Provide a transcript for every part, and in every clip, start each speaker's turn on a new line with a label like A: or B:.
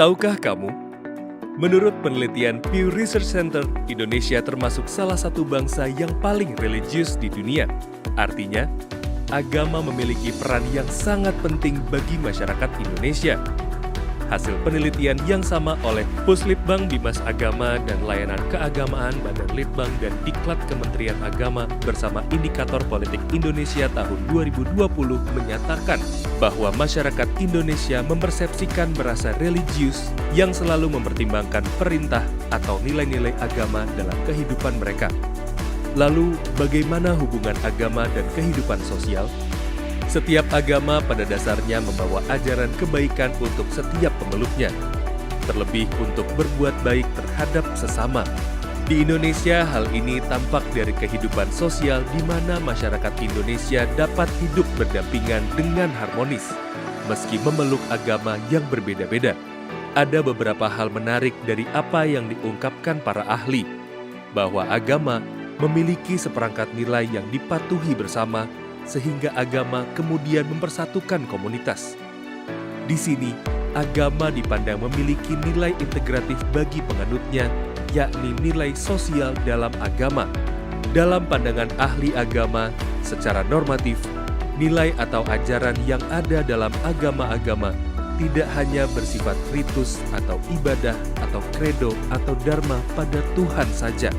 A: Tahukah kamu, menurut penelitian Pew Research Center, Indonesia termasuk salah satu bangsa yang paling religius di dunia. Artinya, agama memiliki peran yang sangat penting bagi masyarakat Indonesia. Hasil penelitian yang sama oleh Puslitbang Bimas Agama dan Layanan Keagamaan Badan Litbang dan Diklat Kementerian Agama bersama Indikator Politik Indonesia tahun 2020 menyatakan bahwa masyarakat Indonesia mempersepsikan merasa religius yang selalu mempertimbangkan perintah atau nilai-nilai agama dalam kehidupan mereka. Lalu, bagaimana hubungan agama dan kehidupan sosial? Setiap agama pada dasarnya membawa ajaran kebaikan untuk setiap pemeluknya, terlebih untuk berbuat baik terhadap sesama. Di Indonesia, hal ini tampak dari kehidupan sosial di mana masyarakat Indonesia dapat hidup berdampingan dengan harmonis, meski memeluk agama yang berbeda-beda. Ada beberapa hal menarik dari apa yang diungkapkan para ahli, bahwa agama memiliki seperangkat nilai yang dipatuhi bersama, sehingga agama kemudian mempersatukan komunitas. Di sini, agama dipandang memiliki nilai integratif bagi penganutnya, yakni nilai sosial dalam agama. Dalam pandangan ahli agama, secara normatif, nilai atau ajaran yang ada dalam agama-agama tidak hanya bersifat ritus atau ibadah atau kredo atau dharma pada Tuhan saja,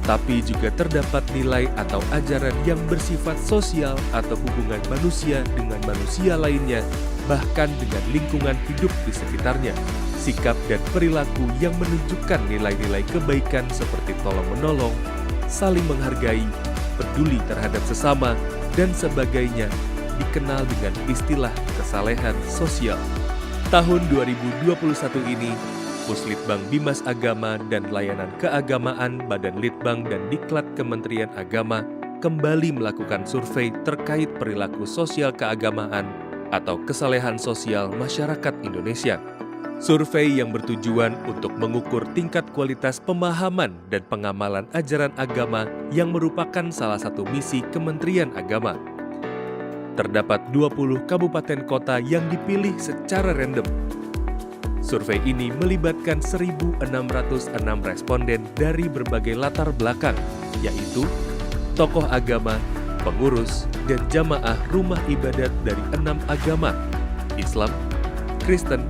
A: tapi juga terdapat nilai atau ajaran yang bersifat sosial atau hubungan manusia dengan manusia lainnya, bahkan dengan lingkungan hidup di sekitarnya. Sikap dan perilaku yang menunjukkan nilai-nilai kebaikan seperti tolong-menolong, saling menghargai, peduli terhadap sesama, dan sebagainya dikenal dengan istilah kesalehan sosial. Tahun 2021 ini, Puslitbang Bimas Agama dan Layanan Keagamaan Badan Litbang dan Diklat Kementerian Agama kembali melakukan survei terkait perilaku sosial keagamaan atau kesalehan sosial masyarakat Indonesia. Survei yang bertujuan untuk mengukur tingkat kualitas pemahaman dan pengamalan ajaran agama yang merupakan salah satu misi Kementerian Agama. Terdapat 20 kabupaten kota yang dipilih secara random. Survei ini melibatkan 1.606 responden dari berbagai latar belakang, yaitu tokoh agama, pengurus, dan jamaah rumah ibadat dari 6 agama, Islam, Kristen,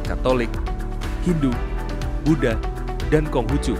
A: Katolik, Hindu, Buddha, dan Konghucu.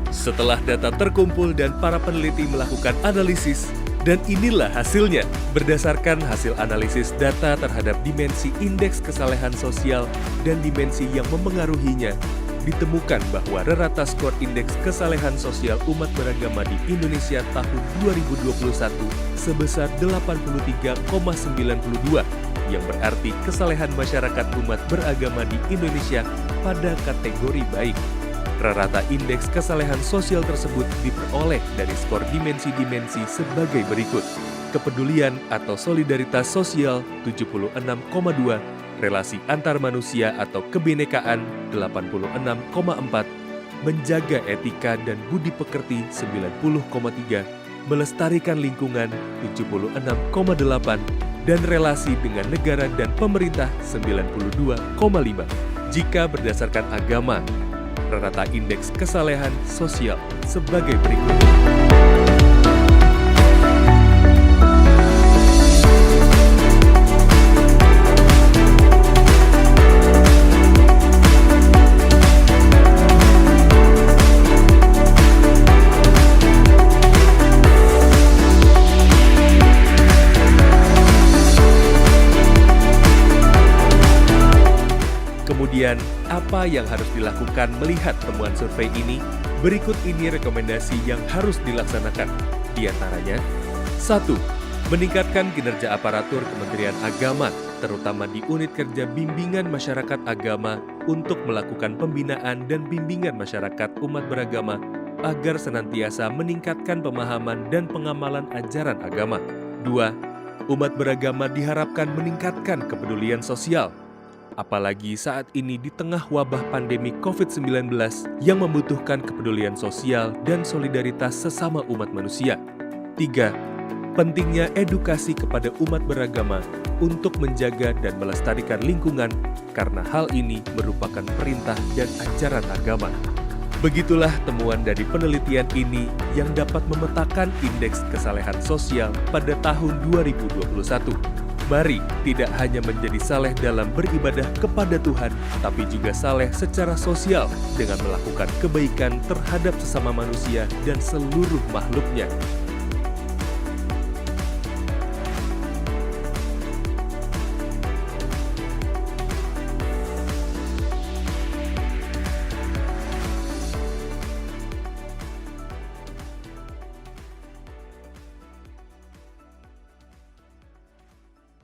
A: Setelah data terkumpul dan para peneliti melakukan analisis, dan inilah hasilnya. Berdasarkan hasil analisis data terhadap dimensi indeks kesalehan sosial dan dimensi yang memengaruhinya, ditemukan bahwa rata skor indeks kesalehan sosial umat beragama di Indonesia tahun 2021 sebesar 83,92, yang berarti kesalehan masyarakat umat beragama di Indonesia pada kategori baik. Rata indeks kesalehan sosial tersebut diperoleh dari skor dimensi-dimensi sebagai berikut. Kepedulian atau solidaritas sosial 76,2, relasi antar manusia atau kebinekaan 86,4, menjaga etika dan budi pekerti 90,3, melestarikan lingkungan 76,8, dan relasi dengan negara dan pemerintah 92,5. Jika berdasarkan agama, rata indeks kesalehan sosial sebagai berikut. Kemudian, apa yang harus dilakukan melihat temuan survei ini? Berikut ini rekomendasi yang harus dilaksanakan. Di antaranya, 1. Meningkatkan kinerja aparatur Kementerian Agama, terutama di unit kerja bimbingan masyarakat agama untuk melakukan pembinaan dan bimbingan masyarakat umat beragama agar senantiasa meningkatkan pemahaman dan pengamalan ajaran agama. 2. Umat beragama diharapkan meningkatkan kepedulian sosial, apalagi saat ini di tengah wabah pandemi COVID-19 yang membutuhkan kepedulian sosial dan solidaritas sesama umat manusia. 3. pentingnya edukasi kepada umat beragama untuk menjaga dan melestarikan lingkungan karena hal ini merupakan perintah dan ajaran agama. Begitulah temuan dari penelitian ini yang dapat memetakan indeks kesalehan sosial pada tahun 2021. Mari tidak hanya menjadi saleh dalam beribadah kepada Tuhan, tapi juga saleh secara sosial dengan melakukan kebaikan terhadap sesama manusia dan seluruh makhluknya.